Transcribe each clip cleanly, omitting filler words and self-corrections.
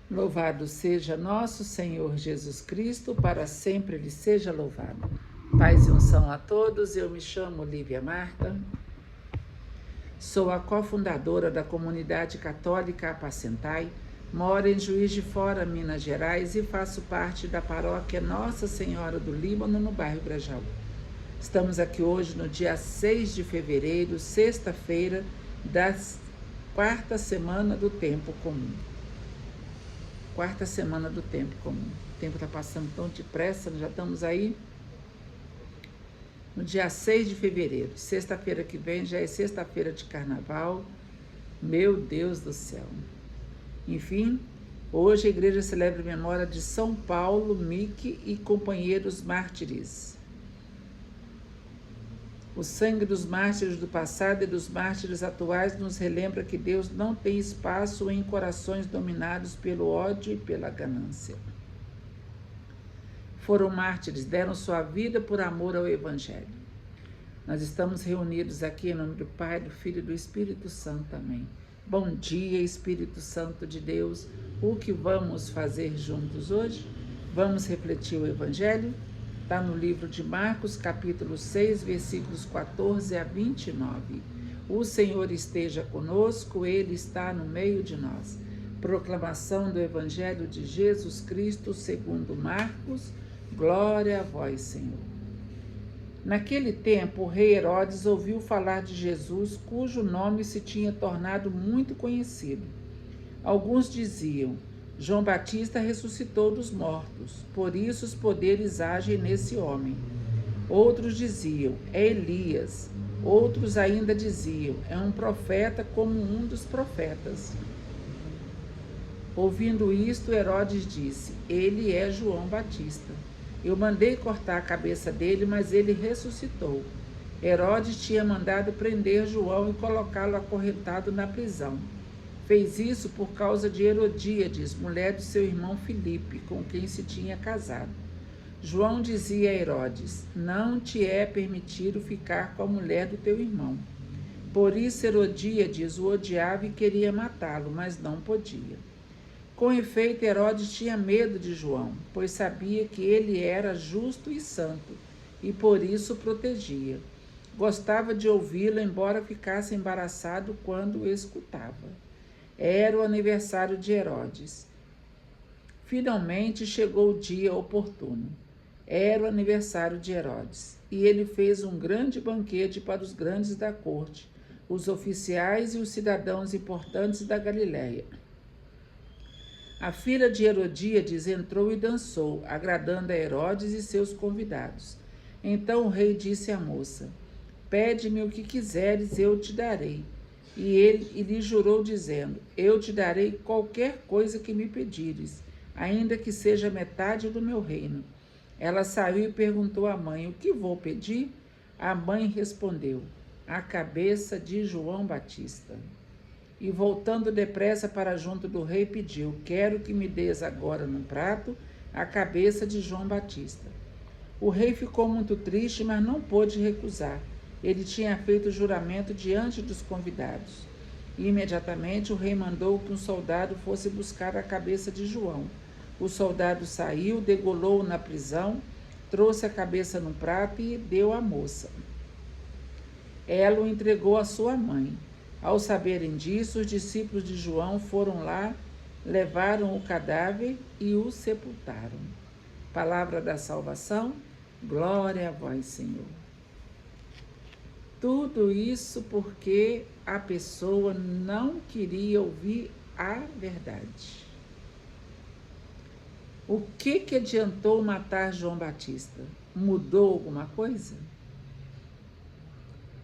Louvado seja nosso Senhor Jesus Cristo, para sempre Ele seja louvado. Paz e unção a todos, eu me chamo Lívia Marta, sou a cofundadora da Comunidade Católica Apacentai, moro em Juiz de Fora, Minas Gerais e faço parte da paróquia Nossa Senhora do Líbano, no bairro Grajaú. Estamos aqui hoje no dia 6 de fevereiro, sexta-feira, da quarta semana do tempo comum. Quarta semana do tempo comum. O tempo está passando tão depressa, já estamos aí no dia 6 de fevereiro. Sexta-feira que vem já é sexta-feira de carnaval. Meu Deus do céu. Enfim, hoje a igreja celebra a memória de São Paulo, Mique e companheiros mártires. O sangue dos mártires do passado e dos mártires atuais nos relembra que Deus não tem espaço em corações dominados pelo ódio e pela ganância. Foram mártires, deram sua vida por amor ao Evangelho. Nós estamos reunidos aqui em nome do Pai, do Filho e do Espírito Santo. Amém. Bom dia, Espírito Santo de Deus. O que vamos fazer juntos hoje? Vamos refletir o Evangelho? Está no livro de Marcos, capítulo 6, versículos 14 a 29. O Senhor esteja conosco, Ele está no meio de nós. Proclamação do Evangelho de Jesus Cristo segundo Marcos. Glória a vós, Senhor. Naquele tempo, o rei Herodes ouviu falar de Jesus, cujo nome se tinha tornado muito conhecido. Alguns diziam: João Batista ressuscitou dos mortos, por isso os poderes agem nesse homem. Outros diziam: é Elias. Outros ainda diziam: é um profeta como um dos profetas. Ouvindo isto, Herodes disse: ele é João Batista. Eu mandei cortar a cabeça dele, mas ele ressuscitou. Herodes tinha mandado prender João e colocá-lo acorrentado na prisão. Fez isso por causa de Herodíades, mulher de seu irmão Filipe, com quem se tinha casado. João dizia a Herodes: não te é permitido ficar com a mulher do teu irmão. Por isso Herodíades o odiava e queria matá-lo, mas não podia. Com efeito, Herodes tinha medo de João, pois sabia que ele era justo e santo, e por isso o protegia. Gostava de ouvi-lo, embora ficasse embaraçado quando o escutava. Era o aniversário de Herodes. Finalmente chegou o dia oportuno. Era o aniversário de Herodes, e ele fez um grande banquete para os grandes da corte, os oficiais e os cidadãos importantes da Galiléia. A filha de Herodíades entrou e dançou, agradando a Herodes e seus convidados. Então o rei disse à moça: pede-me o que quiseres, eu te darei. E lhe jurou, dizendo: eu te darei qualquer coisa que me pedires, ainda que seja metade do meu reino. Ela saiu e perguntou à mãe: o que vou pedir? A mãe respondeu: a cabeça de João Batista. E voltando depressa para junto do rei, pediu: quero que me des agora num prato a cabeça de João Batista. O rei ficou muito triste, mas não pôde recusar. Ele tinha feito juramento diante dos convidados. Imediatamente o rei mandou que um soldado fosse buscar a cabeça de João. O soldado saiu, degolou-o na prisão, trouxe a cabeça num prato e deu à moça. Ela o entregou à sua mãe. Ao saberem disso, os discípulos de João foram lá, levaram o cadáver e o sepultaram. Palavra da salvação, glória a vós, Senhor. Tudo isso porque a pessoa não queria ouvir a verdade. O que adiantou matar João Batista? Mudou alguma coisa?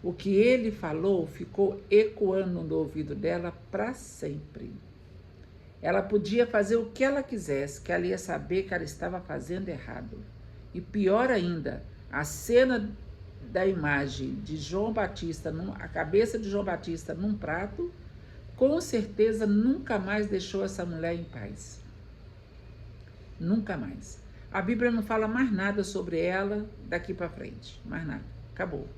O que ele falou ficou ecoando no ouvido dela para sempre. Ela podia fazer o que ela quisesse, que ela ia saber que ela estava fazendo errado. E pior ainda, a cena da imagem de João Batista, a cabeça de João Batista num prato, com certeza nunca mais deixou essa mulher em paz. Nunca mais. A Bíblia não fala mais nada sobre ela daqui para frente. Mais nada. Acabou.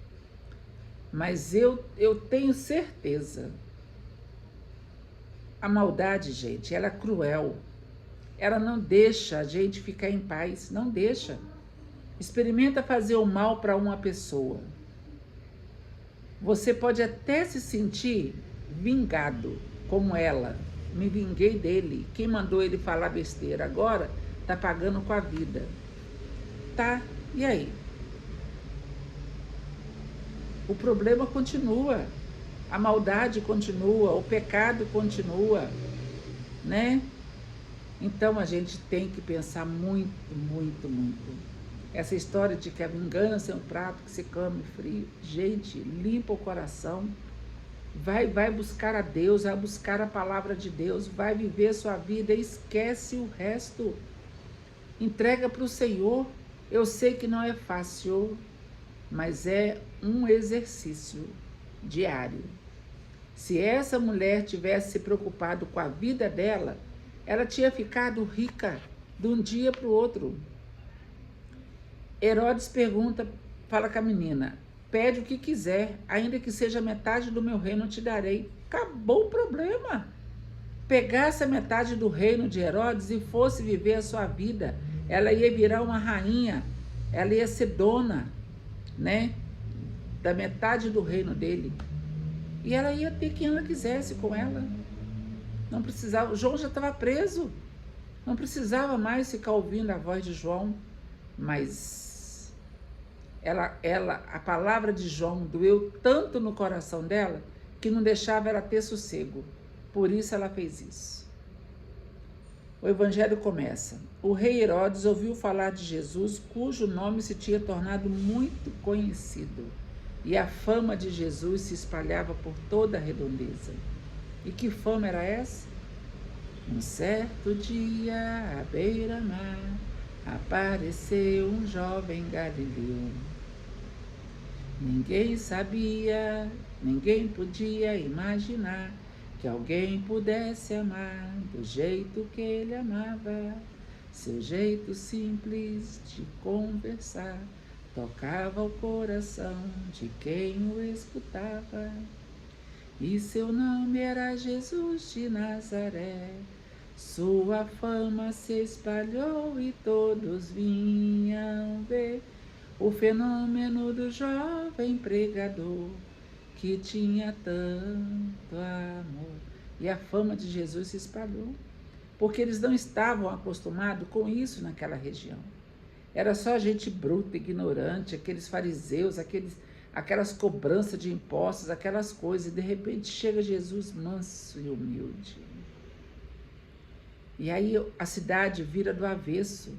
Mas eu tenho certeza. A maldade, gente, ela é cruel. ela não deixa a gente ficar em paz, não deixa. Experimenta fazer o mal para uma pessoa. Você pode até se sentir vingado, como ela. Me vinguei dele. Quem mandou ele falar besteira agora tá pagando com a vida. Tá, e aí? O problema continua, a maldade continua, o pecado continua, né? Então a gente tem que pensar muito, muito, muito. Essa história de que a vingança é um prato que se come frio, gente, limpa o coração, vai buscar a Deus, vai buscar a palavra de Deus, vai viver a sua vida, esquece o resto, entrega para o Senhor. Eu sei que não é fácil, mas é um exercício diário. Se essa mulher tivesse se preocupado com a vida dela, ela tinha ficado rica de um dia para o outro. Herodes pergunta, fala com a menina, pede o que quiser, ainda que seja metade do meu reino, eu te darei. Acabou o problema. Pegasse a metade do reino de Herodes e fosse viver a sua vida, ela ia virar uma rainha, ela ia ser dona, né, da metade do reino dele. E ela ia ter quem ela quisesse com ela. Não precisava, João já estava preso, não precisava mais ficar ouvindo a voz de João, mas a palavra de João doeu tanto no coração dela que não deixava ela ter sossego. Por isso ela fez isso. O evangelho começa. O rei Herodes ouviu falar de Jesus, cujo nome se tinha tornado muito conhecido, e a fama de Jesus se espalhava por toda a redondeza. E que fama era essa? Um certo dia, à beira-mar, apareceu um jovem galileu. Ninguém sabia, ninguém podia imaginar que alguém pudesse amar do jeito que ele amava. Seu jeito simples de conversar tocava o coração de quem o escutava. E seu nome era Jesus de Nazaré. Sua fama se espalhou e todos vinham ver o fenômeno do jovem pregador que tinha tanto amor. E a fama de Jesus se espalhou, porque eles não estavam acostumados com isso naquela região. Era só gente bruta, ignorante, aqueles fariseus, aquelas cobranças de impostos, aquelas coisas. E de repente chega Jesus manso e humilde. E aí a cidade vira do avesso,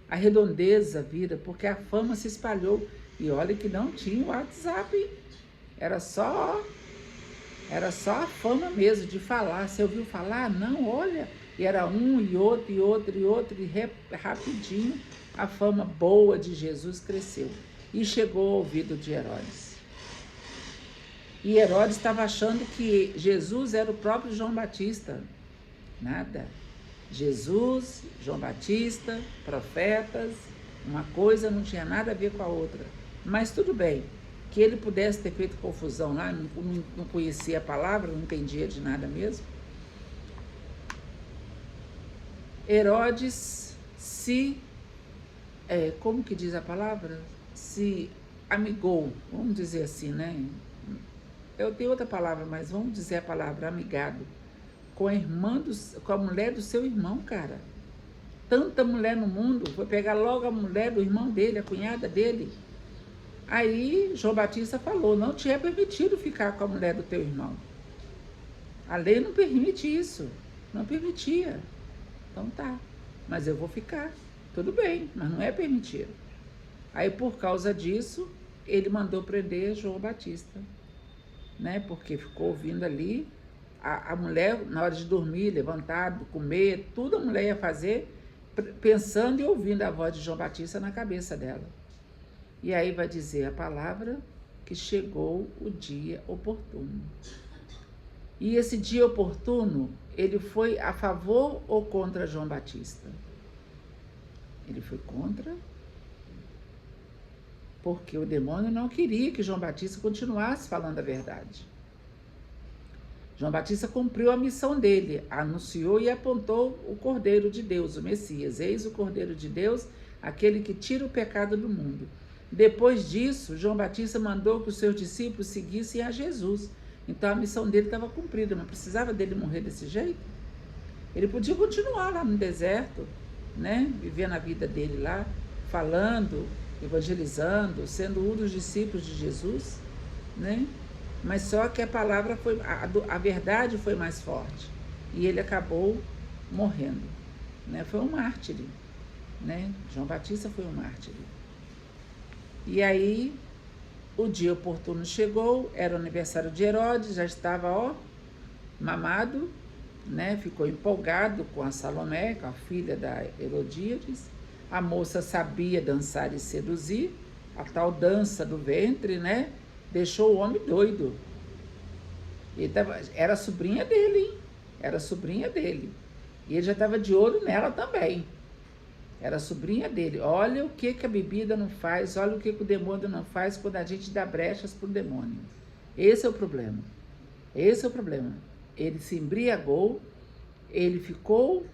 a redondeza vira, porque a fama se espalhou. E olha que não tinha o WhatsApp, era só a fama mesmo de falar. Você ouviu falar? Não, olha. E era um e outro e outro e outro, e rapidinho a fama boa de Jesus cresceu e chegou ao ouvido de Herodes. E Herodes estava achando que Jesus era o próprio João Batista. Nada. Jesus, João Batista, profetas, uma coisa não tinha nada a ver com a outra. Mas tudo bem, que ele pudesse ter feito confusão lá, não conhecia a palavra, não entendia de nada mesmo. Herodes como que diz a palavra? Se amigou, vamos dizer assim, né? Eu tenho outra palavra, mas vamos dizer a palavra amigado, com a mulher do seu irmão, cara. Tanta mulher no mundo, foi pegar logo a mulher do irmão dele, a cunhada dele. Aí João Batista falou, não te é permitido ficar com a mulher do teu irmão. A lei não permite isso, não permitia. Então tá, mas eu vou ficar. Tudo bem, mas não é permitido. Aí por causa disso, ele mandou prender João Batista, né? Porque ficou ouvindo ali, a mulher na hora de dormir, levantado, comer, tudo a mulher ia fazer, pensando e ouvindo a voz de João Batista na cabeça dela. E aí vai dizer a palavra que chegou o dia oportuno. E esse dia oportuno, ele foi a favor ou contra João Batista? Ele foi contra, porque o demônio não queria que João Batista continuasse falando a verdade. João Batista cumpriu a missão dele, anunciou e apontou o Cordeiro de Deus, o Messias. Eis o Cordeiro de Deus, aquele que tira o pecado do mundo. Depois disso, João Batista mandou que os seus discípulos seguissem a Jesus. Então a missão dele estava cumprida, não precisava dele morrer desse jeito. Ele podia continuar lá no deserto, né? Vivendo a vida dele lá, falando, evangelizando, sendo um dos discípulos de Jesus, né? Mas só que a palavra foi, a verdade foi mais forte. E ele acabou morrendo, né? Foi um mártir, né? João Batista foi um mártir. E aí, o dia oportuno chegou, era o aniversário de Herodes, já estava, mamado, né? Ficou empolgado com a Salomé, com a filha da Herodíades. A moça sabia dançar e seduzir, a tal dança do ventre, né? Deixou o homem doido. Era sobrinha dele, hein? Era sobrinha dele. E ele já estava de olho nela também. Era sobrinha dele. Olha o que a bebida não faz, olha o que o demônio não faz quando a gente dá brechas para o demônio. Esse é o problema. Esse é o problema. Ele se embriagou, ele ficou,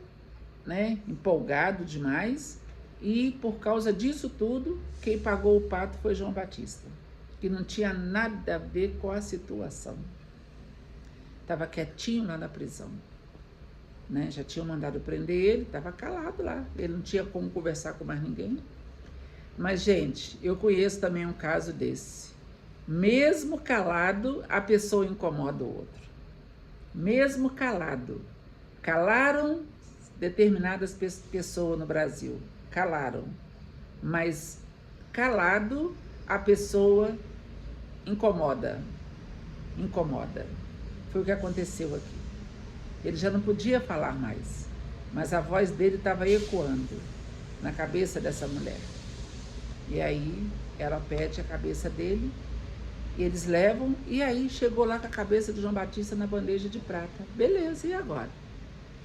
né, empolgado demais, e por causa disso tudo, quem pagou o pato foi João Batista, que não tinha nada a ver com a situação. Estava quietinho lá na prisão, né? Já tinham mandado prender ele, estava calado lá, ele não tinha como conversar com mais ninguém. Mas, gente, eu conheço também um caso desse. Mesmo calado, a pessoa incomoda o outro. Mesmo calado. Calaram determinadas pessoas no Brasil, calaram. Mas calado, a pessoa incomoda. Foi o que aconteceu aqui. Ele já não podia falar mais, mas a voz dele estava ecoando na cabeça dessa mulher. E aí ela pede a cabeça dele, e eles levam, e aí chegou lá com a cabeça de João Batista na bandeja de prata. Beleza, e agora?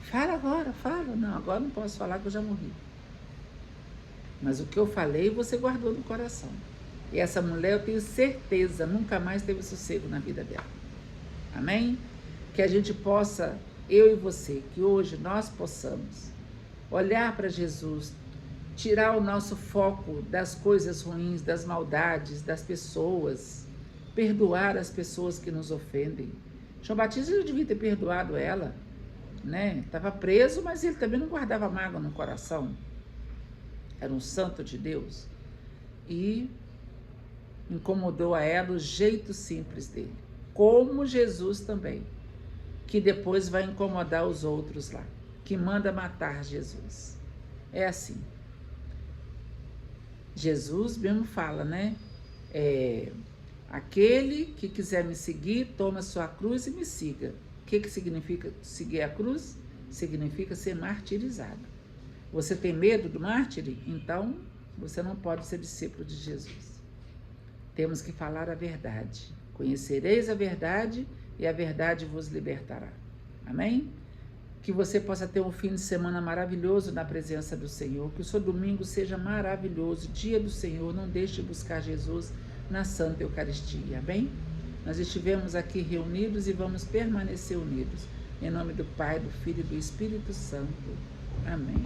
Fala agora, fala. Não, agora não posso falar que eu já morri. Mas o que eu falei, você guardou no coração. E essa mulher, eu tenho certeza, nunca mais teve sossego na vida dela. Amém? Que a gente possa, eu e você, que hoje nós possamos olhar para Jesus, tirar o nosso foco das coisas ruins, das maldades, das pessoas, perdoar as pessoas que nos ofendem. João Batista já devia ter perdoado ela, né? Estava preso, mas ele também não guardava mágoa no coração. Era um santo de Deus. E incomodou a ela o jeito simples dele. Como Jesus também, que depois vai incomodar os outros lá, que manda matar Jesus. É assim. Jesus mesmo fala, né? Aquele que quiser me seguir, toma sua cruz e me siga. O que significa seguir a cruz? Significa ser martirizado. Você tem medo do mártir? Então, você não pode ser discípulo de Jesus. Temos que falar a verdade. Conhecereis a verdade e a verdade vos libertará. Amém? Que você possa ter um fim de semana maravilhoso na presença do Senhor. Que o seu domingo seja maravilhoso. Dia do Senhor, não deixe de buscar Jesus na Santa Eucaristia. Amém? Nós estivemos aqui reunidos e vamos permanecer unidos. Em nome do Pai, do Filho e do Espírito Santo. Amém.